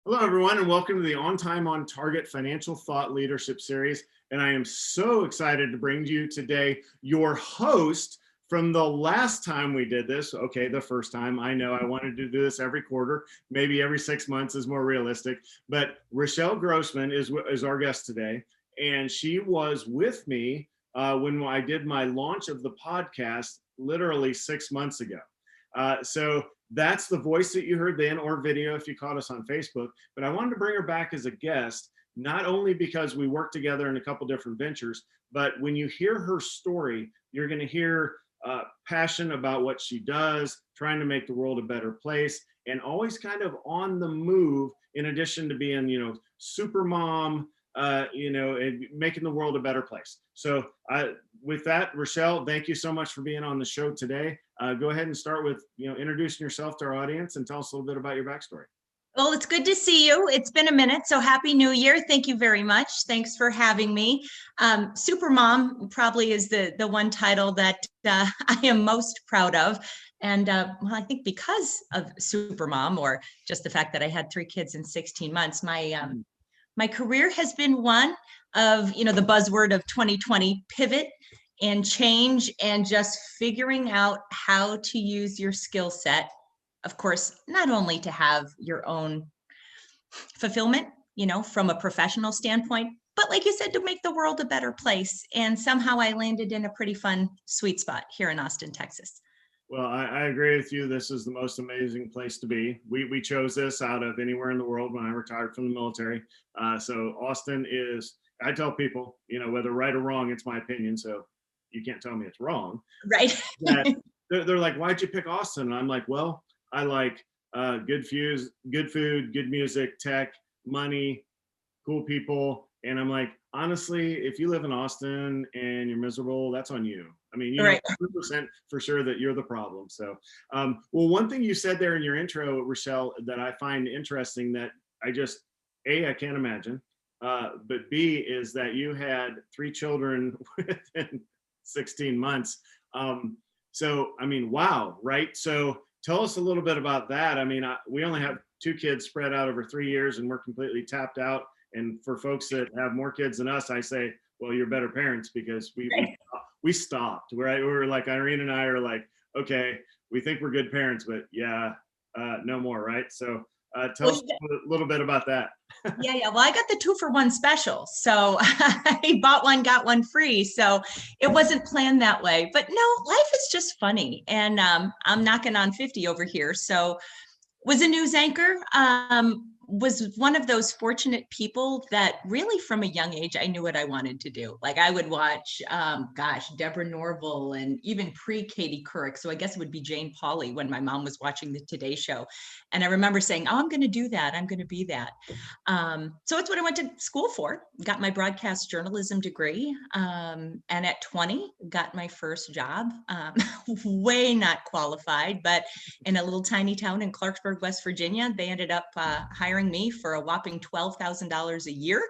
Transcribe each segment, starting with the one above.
Hello, everyone, and welcome to the On Time, On Target Financial Thought Leadership Series. And I am so excited to bring to you today your host from the last time we did this. Okay, the first time. I know I wanted to do this every quarter, maybe every 6 months is more realistic. But Rachelle Grossman is our guest today. And she was with me when I did my launch of the podcast literally 6 months ago. So that's the voice that you heard then, or video if you caught us on Facebook. But I wanted to bring her back as a guest, not only because we worked together in a couple different ventures, but when you hear her story, you're going to hear passion about what she does, trying to make the world a better place, and always kind of on the move, in addition to being, super mom, and making the world a better place. So with that, Rachelle, thank you so much for being on the show today. Go ahead and start with, introducing yourself to our audience and tell us a little bit about your backstory. Well, it's good to see you. It's been a minute, so Happy New Year. Thank you very much. Thanks for having me. Super Mom probably is the one title that I am most proud of. And well, I think because of Super Mom, or just the fact that I had 3 kids in 16 months, my career has been one of, the buzzword of 2020, pivot and change, and just figuring out how to use your skill set. Of course, not only to have your own fulfillment, from a professional standpoint, but like you said, to make the world a better place. And somehow I landed in a pretty fun sweet spot here in Austin, Texas. Well, I agree with you. This is the most amazing place to be. We chose this out of anywhere in the world when I retired from the military. So Austin is, I tell people, whether right or wrong, it's my opinion. So you can't tell me it's wrong. Right. They're like, why'd you pick Austin? And I'm like, well, I like good food, good music, tech, money, cool people. And I'm like, honestly, if you live in Austin and you're miserable, that's on you. I mean, Right. 100% for sure that you're the problem. So, well, one thing you said there in your intro, Rachelle, that I find interesting that I can't imagine, but B, is that you had 3 children within 16 months. So, I mean, wow, right? So tell us a little bit about that. I mean, we only have 2 kids spread out over 3 years and we're completely tapped out. And for folks that have more kids than us, I say, well, you're better parents because we stopped, right? We were like, Irene and I are like, okay, we think we're good parents, but yeah, no more, right? So tell us a little bit about that. Yeah. Well, I got the 2-for-1 special. So I bought one, got one free. So it wasn't planned that way. But no, life is just funny. And I'm knocking on 50 over here. So was a news anchor. Was one of those fortunate people that really from a young age, I knew what I wanted to do. Like I would watch, Deborah Norville and even pre-Katie Couric. So I guess it would be Jane Pauley when my mom was watching the Today Show. And I remember saying, oh, I'm going to do that. I'm going to be that. So it's what I went to school for. Got my broadcast journalism degree. And at 20, got my first job. Way not qualified, but in a little tiny town in Clarksburg, West Virginia, they ended up hiring me for a whopping $12,000 a year.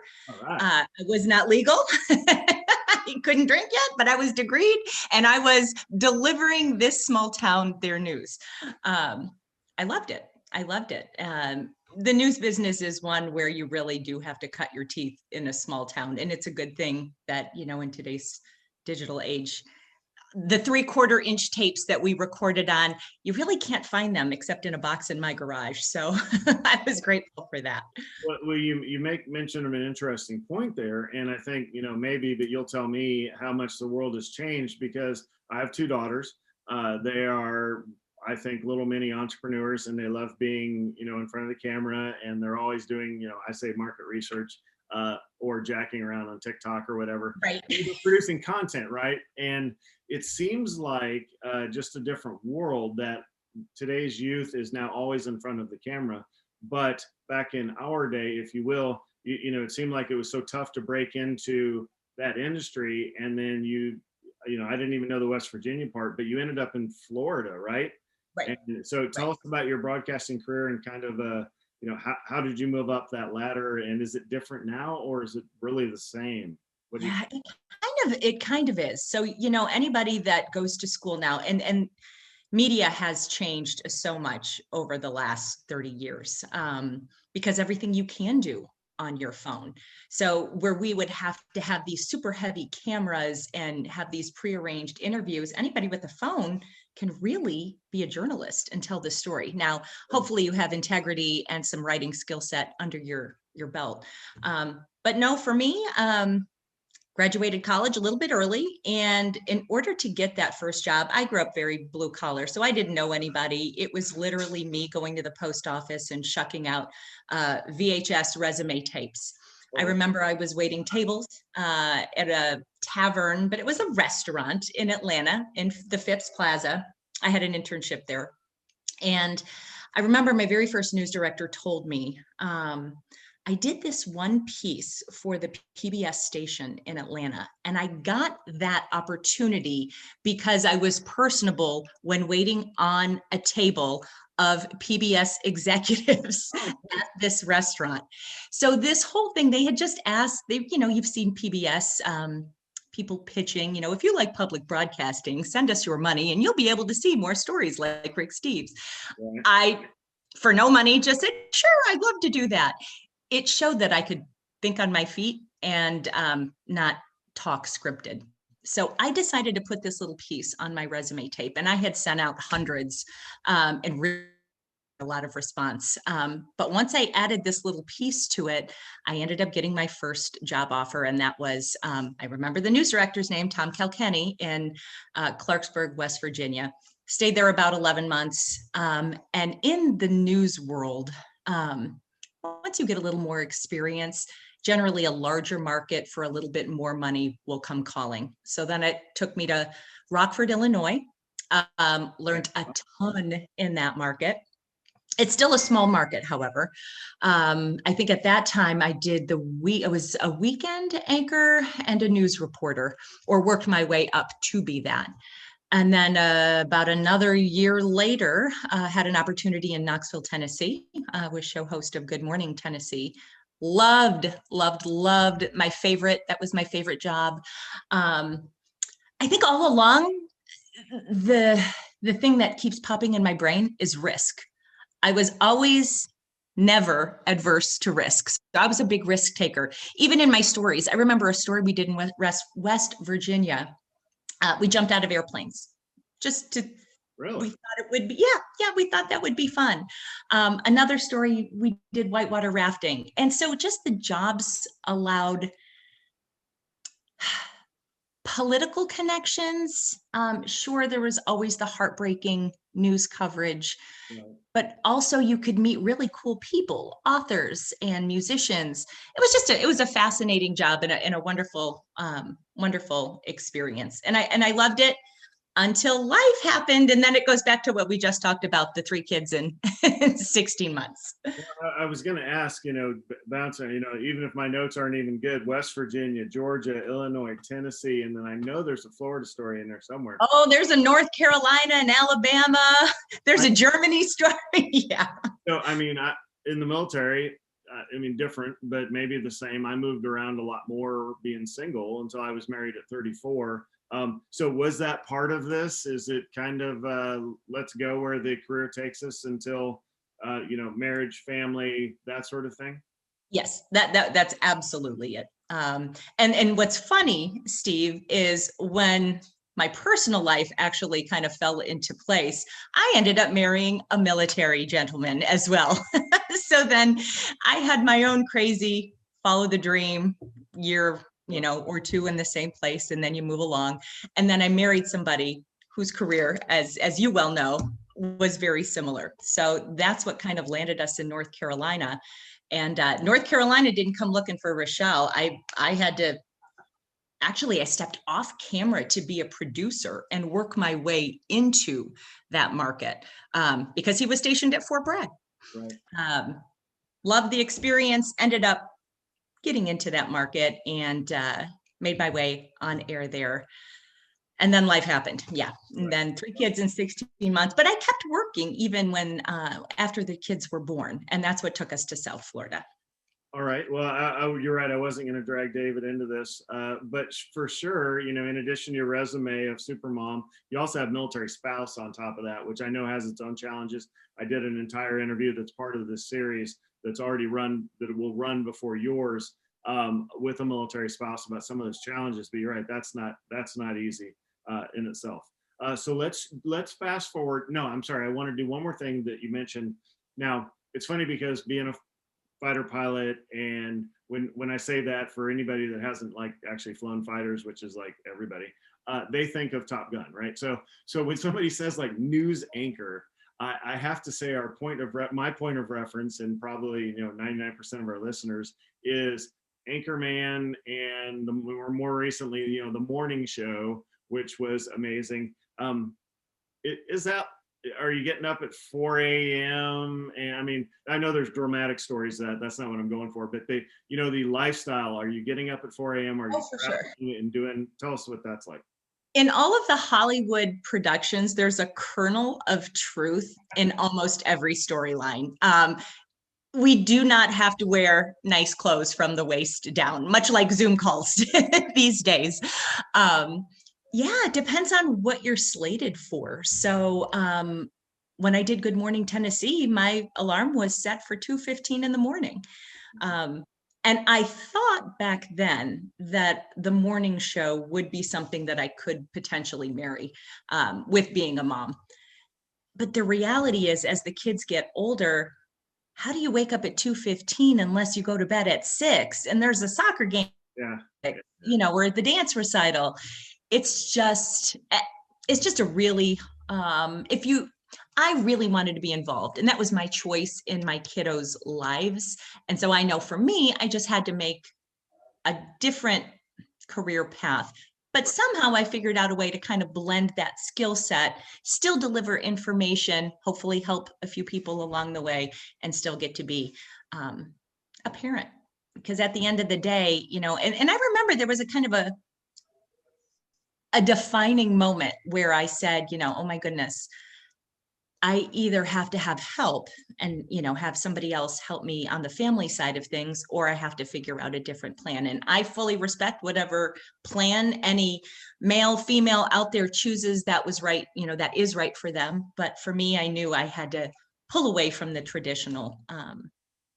Right. It was not legal. I couldn't drink yet, but I was degreed and I was delivering this small town their news. I loved it. The news business is one where you really do have to cut your teeth in a small town. And it's a good thing that, in today's digital age, the 3/4-inch tapes that we recorded on, you really can't find them except in a box in my garage. So I was grateful for that. Well, you make mention of an interesting point there. And I think, maybe, but you'll tell me how much the world has changed because I have 2 daughters. They are, I think, little mini entrepreneurs and they love being, in front of the camera and they're always doing, I say market research or jacking around on TikTok or whatever. Right. Producing content, right? And it seems like just a different world that today's youth is now always in front of the camera. But back in our day, if you will, it seemed like it was so tough to break into that industry. And then I didn't even know the West Virginia part, but you ended up in Florida, right? Right. And so tell us about your broadcasting career and kind of, how did you move up that ladder? And is it different now or is it really the same? It kind of is. So, anybody that goes to school now and media has changed so much over the last 30 years because everything you can do on your phone. So where we would have to have these super heavy cameras and have these prearranged interviews, anybody with a phone can really be a journalist and tell the story. Now, hopefully you have integrity and some writing skill set under your belt. But no, for me, graduated college a little bit early. And in order to get that first job, I grew up very blue collar. So I didn't know anybody. It was literally me going to the post office and shucking out VHS resume tapes. I remember I was waiting tables at a tavern, but it was a restaurant in Atlanta in the Phipps Plaza. I had an internship there. And I remember my very first news director told me, I did this one piece for the PBS station in Atlanta, and I got that opportunity because I was personable when waiting on a table of PBS executives at this restaurant. So this whole thing, they had just asked, you've seen PBS people pitching, if you like public broadcasting, send us your money and you'll be able to see more stories like Rick Steves. Yeah. I, for no money, just said, sure, I'd love to do that. It showed that I could think on my feet and not talk scripted. So I decided to put this little piece on my resume tape, and I had sent out hundreds and really a lot of response. But once I added this little piece to it, I ended up getting my first job offer. And that was, I remember the news director's name, Tom Kilkenny, in Clarksburg, West Virginia. Stayed there about 11 months. And in the news world, once you get a little more experience, generally a larger market for a little bit more money will come calling. So then it took me to Rockford, Illinois, learned a ton in that market. It's still a small market, however. I think at that time I did I was a weekend anchor and a news reporter, or worked my way up to be that. And then about another year later, had an opportunity in Knoxville, Tennessee, was show host of Good Morning Tennessee. Loved my favorite. That was my favorite job. I think all along, the thing that keeps popping in my brain is risk. I was always never adverse to risks. So I was a big risk taker. Even in my stories, I remember a story we did in West Virginia. We jumped out of airplanes just to, really? We thought it would be, yeah, we thought that would be fun. Another story, we did whitewater rafting. And so just the jobs allowed political connections. Sure, there was always the heartbreaking news coverage, but also you could meet really cool people, authors and musicians. It was a fascinating job and a wonderful, wonderful experience. And I loved it until life happened. And then it goes back to what we just talked about, the 3 kids in 16 months. I was going to ask, bouncing, even if my notes aren't even good, West Virginia, Georgia, Illinois, Tennessee, and then I know there's a Florida story in there somewhere. Oh, there's a North Carolina and Alabama. There's a Germany story. Yeah. So, in the military, different, but maybe the same. I moved around a lot more being single until I was married at 34. So was that part of this? Is it kind of let's go where the career takes us until marriage, family, that sort of thing? Yes, that's absolutely it. And what's funny, Steve, is when my personal life actually kind of fell into place, I ended up marrying a military gentleman as well. So then I had my own crazy follow the dream year, or 2 in the same place, and then you move along. And then I married somebody whose career, as you well know, was very similar. So that's what kind of landed us in North Carolina. And North Carolina didn't come looking for Rachelle. I had to, actually, I stepped off camera to be a producer and work my way into that market because he was stationed at Fort Bragg. Right. Loved the experience, ended up getting into that market and made my way on air there. And then life happened. Yeah. And then 3 kids in 16 months, but I kept working even when, after the kids were born. And that's what took us to South Florida. All right. Well, you're right. I wasn't going to drag David into this, but for sure, in addition to your resume of supermom, you also have military spouse on top of that, which I know has its own challenges. I did an entire interview that's part of this series that's already run, that will run before yours, with a military spouse about some of those challenges. But you're right. That's not easy in itself. So let's fast forward. No, I'm sorry. I want to do one more thing that you mentioned. Now, it's funny because being a fighter pilot, and when I say that, for anybody that hasn't like actually flown fighters, which is like everybody, they think of Top Gun, right? So when somebody says like news anchor, I have to say my point of reference, and probably 99% of our listeners, is Anchorman, and more recently the morning show, which was amazing. Is that, are you getting up at 4 a.m.? And I mean, I know there's dramatic stories that's not what I'm going for, but the lifestyle, are you getting up at 4 a.m.? Are you Oh, for sure. and tell us what that's like. In all of the Hollywood productions, there's a kernel of truth in almost every storyline. We do not have to wear nice clothes from the waist down, much like Zoom calls these days. Yeah, it depends on what you're slated for. So when I did Good Morning Tennessee, my alarm was set for 2:15 in the morning. And I thought back then that the morning show would be something that I could potentially marry with being a mom. But the reality is, as the kids get older, how do you wake up at 2:15 unless you go to bed at 6 and there's a soccer game, Yeah. or the dance recital? It's just a really, I really wanted to be involved, and that was my choice in my kiddos' lives. And so I know for me, I just had to make a different career path. But somehow I figured out a way to kind of blend that skill set, still deliver information, hopefully help a few people along the way, and still get to be a parent. Because at the end of the day, and I remember there was a kind of a defining moment where I said, oh my goodness, I either have to have help and, have somebody else help me on the family side of things, or I have to figure out a different plan. And I fully respect whatever plan any male, female out there chooses that was right, that is right for them. But for me, I knew I had to pull away from the traditional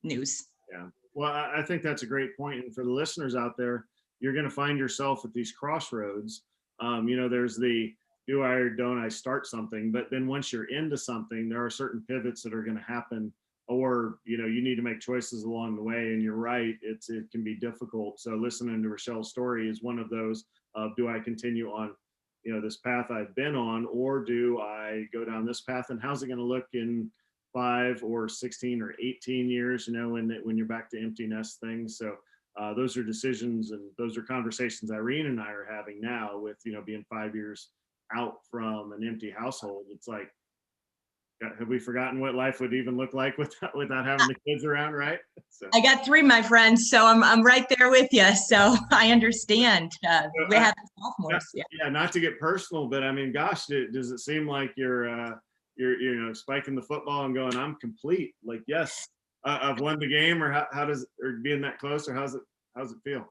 news. Yeah. Well, I think that's a great point. And for the listeners out there, you're going to find yourself at these crossroads. There's the do I or don't I start something, but then once you're into something, there are certain pivots that are going to happen, or you need to make choices along the way. And you're right, it can be difficult. So listening to Rachelle's story is one of those of, do I continue on this path I've been on, or do I go down this path, and how's it going to look in 5 or 16 or 18 years, when you're back to empty nest things. So those are decisions, and those are conversations Irene and I are having now with, being 5 years out from an empty household. It's like, have we forgotten what life would even look like without having the kids around, right? So, I got 3, my friends, so I'm right there with you. So I understand. We have sophomores. Yeah, not to get personal, but I mean, gosh, does it seem like you're spiking the football and going, I'm complete? Like, yes, I've won the game, or how does, or being that close, or how's it feel?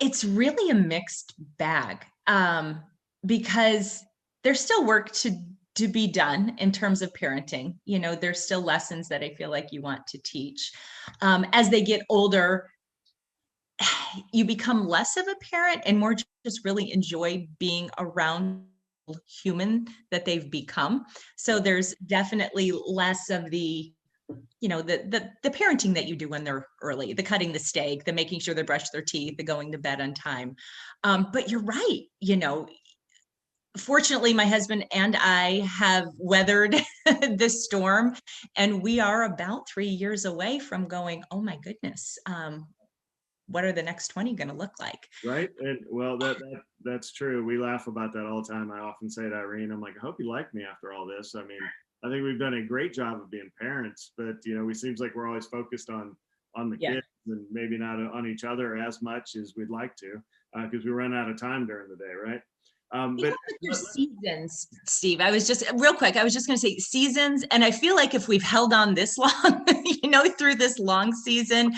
It's really a mixed bag, because there's still work to be done in terms of parenting. There's still lessons that I feel like you want to teach. As they get older, you become less of a parent and more just really enjoy being around human that they've become. So there's definitely less of the the parenting that you do when they're early, the cutting the steak, the making sure they brush their teeth, the going to bed on time. But you're right, fortunately, my husband and I have weathered this storm, and we are about 3 years away from going, oh my goodness, what are the next 20 going to look like? Right. And well, that's true. We laugh about that all the time. I often say to Irene, I'm like, I hope you like me after all this. I mean, I think we've done a great job of being parents, but we seems like we're always focused on the kids, and maybe not on each other as much as we'd like to, because we run out of time during the day, right? But With your seasons, Steve, I was just real quick. I was just going to say seasons, and I feel like if we've held on this long, through this long season,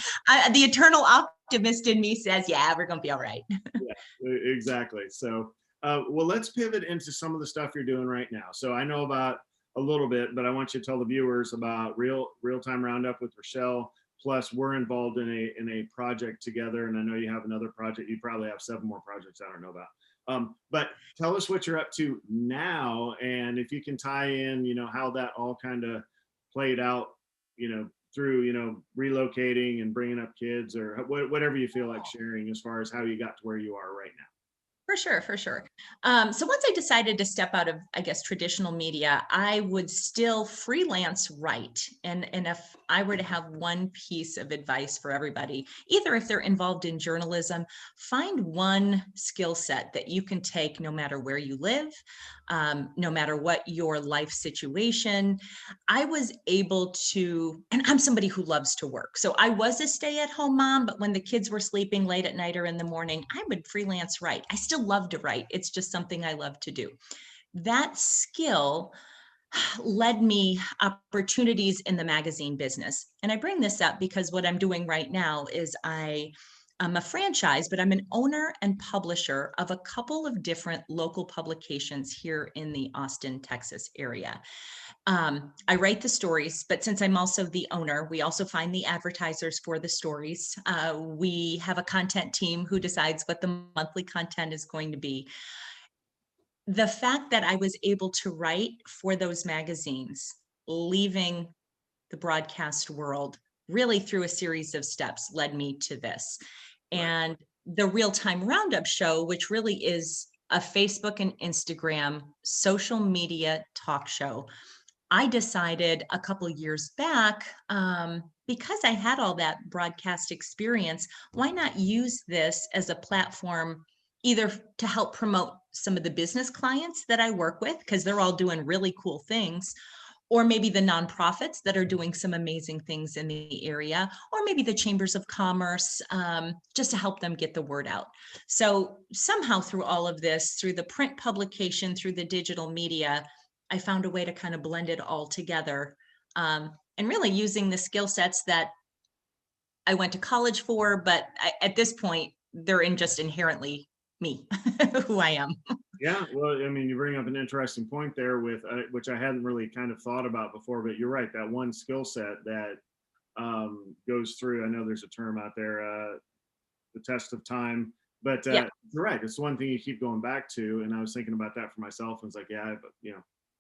the eternal optimist in me says, "Yeah, we're going to be all right." yeah, exactly. So, well, let's pivot into some of the stuff you're doing right now. So I know about a little bit, but I want you to tell the viewers about real-time roundup with Rachelle. Plus, we're involved in a project together, and I know you have another project. You probably have 7 more projects I don't know about. But tell us what you're up to now, and if you can tie in, how that all kind of played out, through, relocating and bringing up kids, or whatever you feel like sharing as far as how you got to where you are right now. For sure, for sure. So once I decided to step out of, I guess, traditional media, I would still freelance write. And if I were to have one piece of advice for everybody, either if they're involved in journalism, find one skill set that you can take no matter where you live, no matter what your life situation. I was able to, and I'm somebody who loves to work. So I was a stay-at-home mom, but when the kids were sleeping late at night or in the morning, I would freelance write. I still love to write. It's just something I love to do. That skill led me opportunities in the magazine business. And I bring this up because what I'm doing right now is I'm a franchise, but I'm an owner and publisher of a couple of different local publications here in the Austin, Texas area. I write the stories, but since I'm also the owner, we also find the advertisers for the stories. We have a content team who decides what the monthly content is going to be. The fact that I was able to write for those magazines, leaving the broadcast world really through a series of steps led me to this. Right. And the RealTime Roundup show, which really is a Facebook and Instagram social media talk show, I decided a couple years back, because I had all that broadcast experience, why not use this as a platform either to help promote some of the business clients that I work with, because they're all doing really cool things, or maybe the nonprofits that are doing some amazing things in the area, or maybe the chambers of commerce, just to help them get the word out. So somehow through all of this, through the print publication, through the digital media, I found a way to kind of blend it all together, and really using the skill sets that I went to college for, but at this point, they're in just inherently me, who I am. Yeah, well, I mean, you bring up an interesting point there with which I hadn't really kind of thought about before, but you're right. That one skill set that goes through. I know there's a term out there, the test of time, but Yeah. you're right. It's one thing you keep going back to, and I was thinking about that for myself. And it's like, yeah, but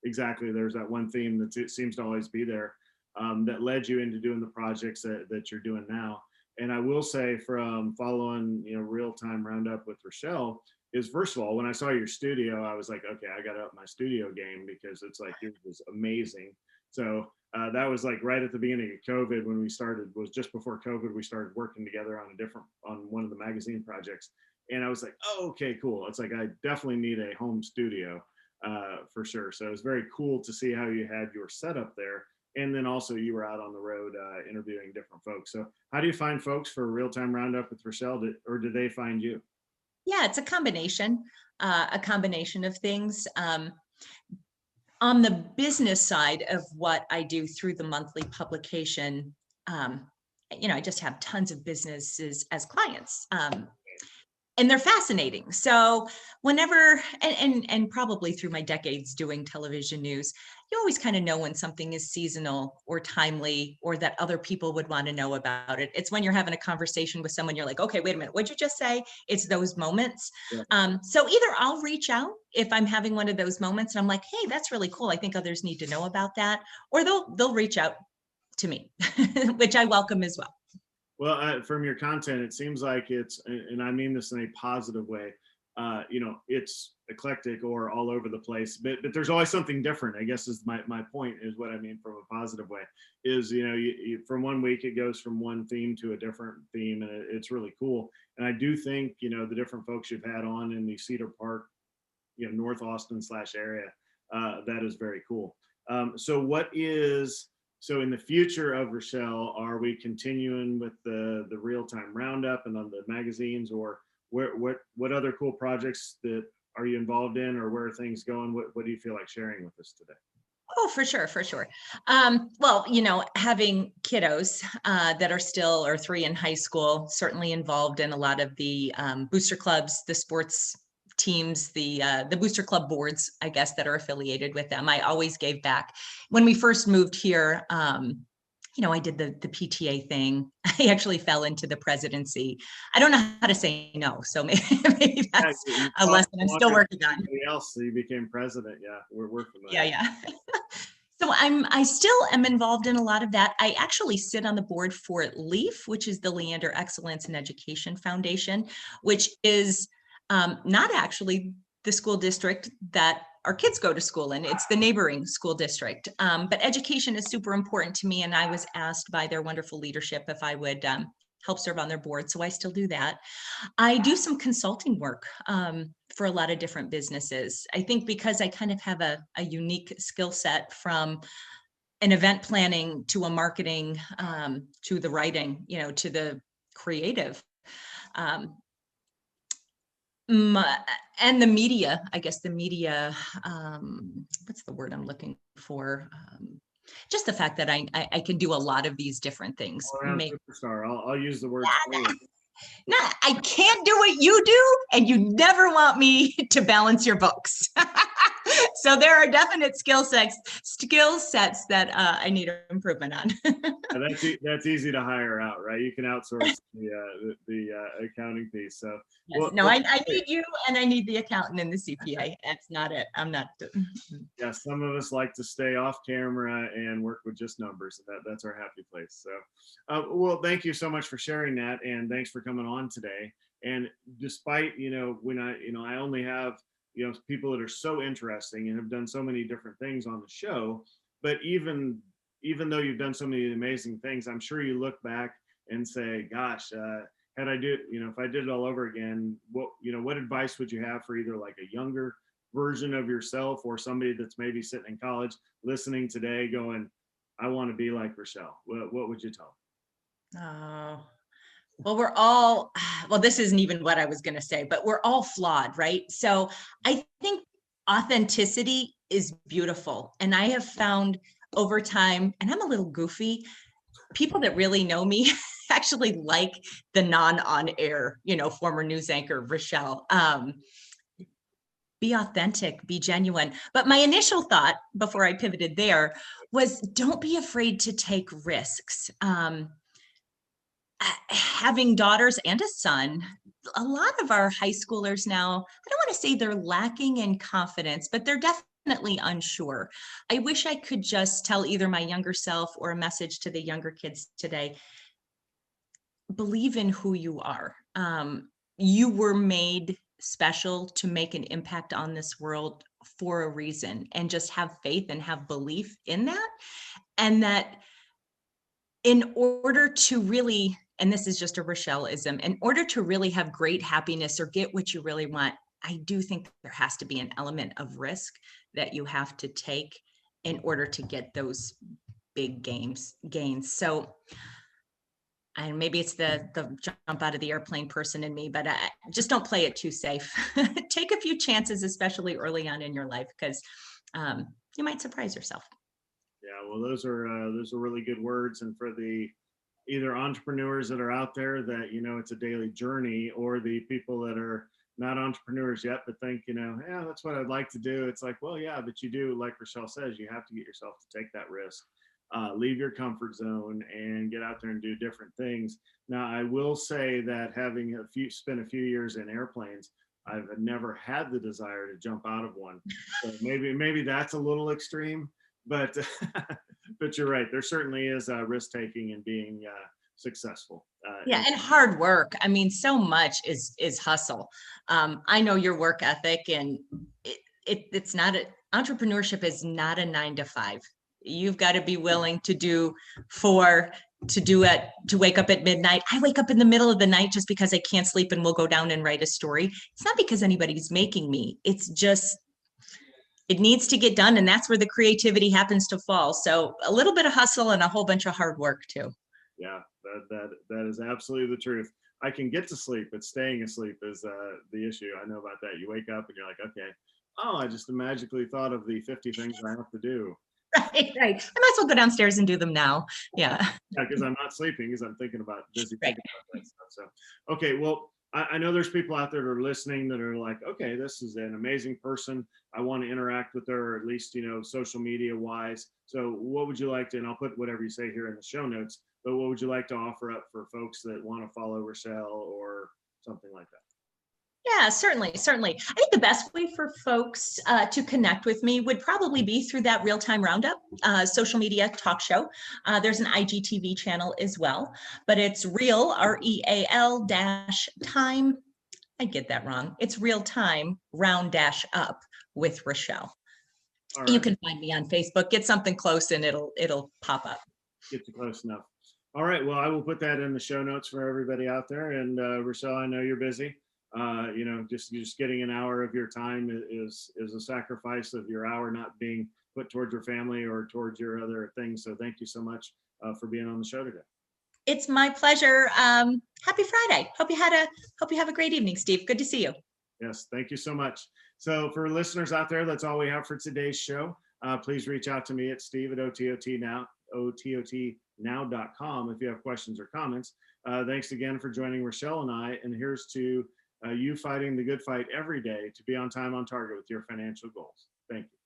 exactly. There's that one theme that seems to always be there, that led you into doing the projects that you're doing now. And I will say, from following real-time roundup with Rachelle, is first of all, when I saw your studio, I was like, okay, I got to up my studio game, because it's like it was amazing. So that was like right at the beginning of COVID when we started. Was just before COVID we started working together on one of the magazine projects, and I was like, oh, okay, cool. It's like I definitely need a home studio, for sure. So it was very cool to see how you had your setup there. And then also you were out on the road interviewing different folks. So how do you find folks for real-time roundup with Rachelle, or do they find you? Yeah, it's a combination of things. On the business side of what I do through the monthly publication, I just have tons of businesses as clients. And they're fascinating. So whenever, and probably through my decades doing television news, you always kind of know when something is seasonal or timely, or that other people would want to know about it. It's when you're having a conversation with someone, you're like, okay, wait a minute, what'd you just say? It's those moments. Yeah. So either I'll reach out if I'm having one of those moments and I'm like, hey, that's really cool, I think others need to know about that. Or they'll reach out to me, which I welcome as well. Well, from your content, it seems like and I mean this in a positive way, it's eclectic or all over the place, but there's always something different, I guess, is my point, is what I mean from a positive way, is, from one week, it goes from one theme to a different theme, and it's really cool. And I do think, the different folks you've had on in the Cedar Park, North Austin / area, that is very cool. So in the future of Rachelle, are we continuing with the real-time roundup and on the magazines, or what other cool projects that are you involved in, or where are things going? What do you feel like sharing with us today? Oh, for sure, for sure. Well, having kiddos that are still or 3 in high school, certainly involved in a lot of the booster clubs, the sports teams, the booster club boards, I guess, that are affiliated with them. I always gave back. When we first moved here, I did the PTA thing. I actually fell into the presidency. I don't know how to say no, so maybe Yeah, that's you a fought lesson I'm still longer than working on. anybody else, so you became president. Yeah, we're Yeah, familiar. yeah. So I still am involved in a lot of that. I actually sit on the board for LEAF, which is the Leander Excellence in Education Foundation, which is not actually the school district that our kids go to school in. It's the neighboring school district. But education is super important to me, and I was asked by their wonderful leadership if I would help serve on their board. So I still do that. I do some consulting work for a lot of different businesses. I think because I kind of have a unique skill set, from an event planning to a marketing to the writing, to the creative. Um, and the media, I guess the media, what's the word I'm looking for? Just the fact that I can do a lot of these different things. All around superstar. I'll use the word Yeah, queen. no, I can't do what you do, and you never want me to balance your books. So there are definite skill sets that I need improvement on. That's easy to hire out, right? You can outsource the accounting piece. So, Yes, no, I need you, and I need the accountant and the CPA. That's not it. I'm not. yeah, some of us like to stay off camera and work with just numbers. That's our happy place. So, well, thank you so much for sharing that, and thanks for coming on today. And despite when I only have people that are so interesting and have done so many different things on the show, but even though you've done so many amazing things, I'm sure you look back and say, gosh, had I did, if I did it all over again, what advice would you have for either like a younger version of yourself, or somebody that's maybe sitting in college listening today going, I want to be like Rachelle? What would you tell them? Oh, well, well, this isn't even what I was going to say, but we're all flawed, right? So I think authenticity is beautiful. And I have found over time, and I'm a little goofy, people that really know me actually like the non-on air, former news anchor Rachelle. Be authentic, be genuine. But my initial thought before I pivoted there was, don't be afraid to take risks. Having daughters and a son, a lot of our high schoolers now, I don't want to say they're lacking in confidence, but they're definitely unsure. I wish I could just tell either my younger self or a message to the younger kids today: believe in who you are. You were made special to make an impact on this world for a reason, and just have faith and have belief in that. And that in order to really, and this is just a Rachelleism, in order to really have great happiness or get what you really want, I do think there has to be an element of risk that you have to take in order to get those big gains. So, and maybe it's the jump out of the airplane person in me, but just don't play it too safe. Take a few chances, especially early on in your life, because you might surprise yourself. Yeah, well, those are really good words. And for the either entrepreneurs that are out there that it's a daily journey, or the people that are not entrepreneurs yet but think yeah, that's what I'd like to do. It's like, well, yeah, but you do, like Rachelle says, you have to get yourself to take that risk, leave your comfort zone, and get out there and do different things. Now, I will say that having spent a few years in airplanes, I've never had the desire to jump out of one. So maybe that's a little extreme, but but you're right. There certainly is risk taking and being successful. Yeah, and hard work. I mean, so much is hustle. I know your work ethic, and it's not entrepreneurship is not a 9 to 5. You've got to be willing to do to wake up at midnight. I wake up in the middle of the night just because I can't sleep and will go down and write a story. It's not because anybody's making me. It's just, it needs to get done, and that's where the creativity happens to fall. So a little bit of hustle and a whole bunch of hard work too. Yeah, that is absolutely the truth. I can get to sleep, but staying asleep is the issue. I know about that. You wake up and you're like, okay, oh, I just magically thought of the 50 things I have to do. Right, right. I might as well go downstairs and do them now. Yeah. Yeah, because I'm not sleeping, because I'm thinking about busy Right. thinking about that stuff. So, okay, well, I know there's people out there that are listening that are like, okay, this is an amazing person. I want to interact with her, or at least, social media wise. So what would you like to, and I'll put whatever you say here in the show notes, but what would you like to offer up for folks that want to follow Rachelle or something like that? Yeah, certainly, certainly. I think the best way for folks to connect with me would probably be through that RealTime Roundup social media talk show. There's an IGTV channel as well, but it's real, REAL dash time. I get that wrong. It's RealTime Round dash up with Rachelle. All You right, can find me on Facebook. Get something close and it'll pop up. get you close enough. All right, well, I will put that in the show notes for everybody out there. And Rachelle, I know you're busy. Just getting an hour of your time is a sacrifice of your hour not being put towards your family or towards your other things. So thank you so much for being on the show today. It's my pleasure. Happy Friday. Hope you have a great evening, Steve. Good to see you. Yes, thank you so much. So for listeners out there, that's all we have for today's show. Please reach out to me at Steve at ototnow.com if you have questions or comments. Thanks again for joining Rachelle and I. And here's to you fighting the good fight every day to be on time, on target with your financial goals. Thank you.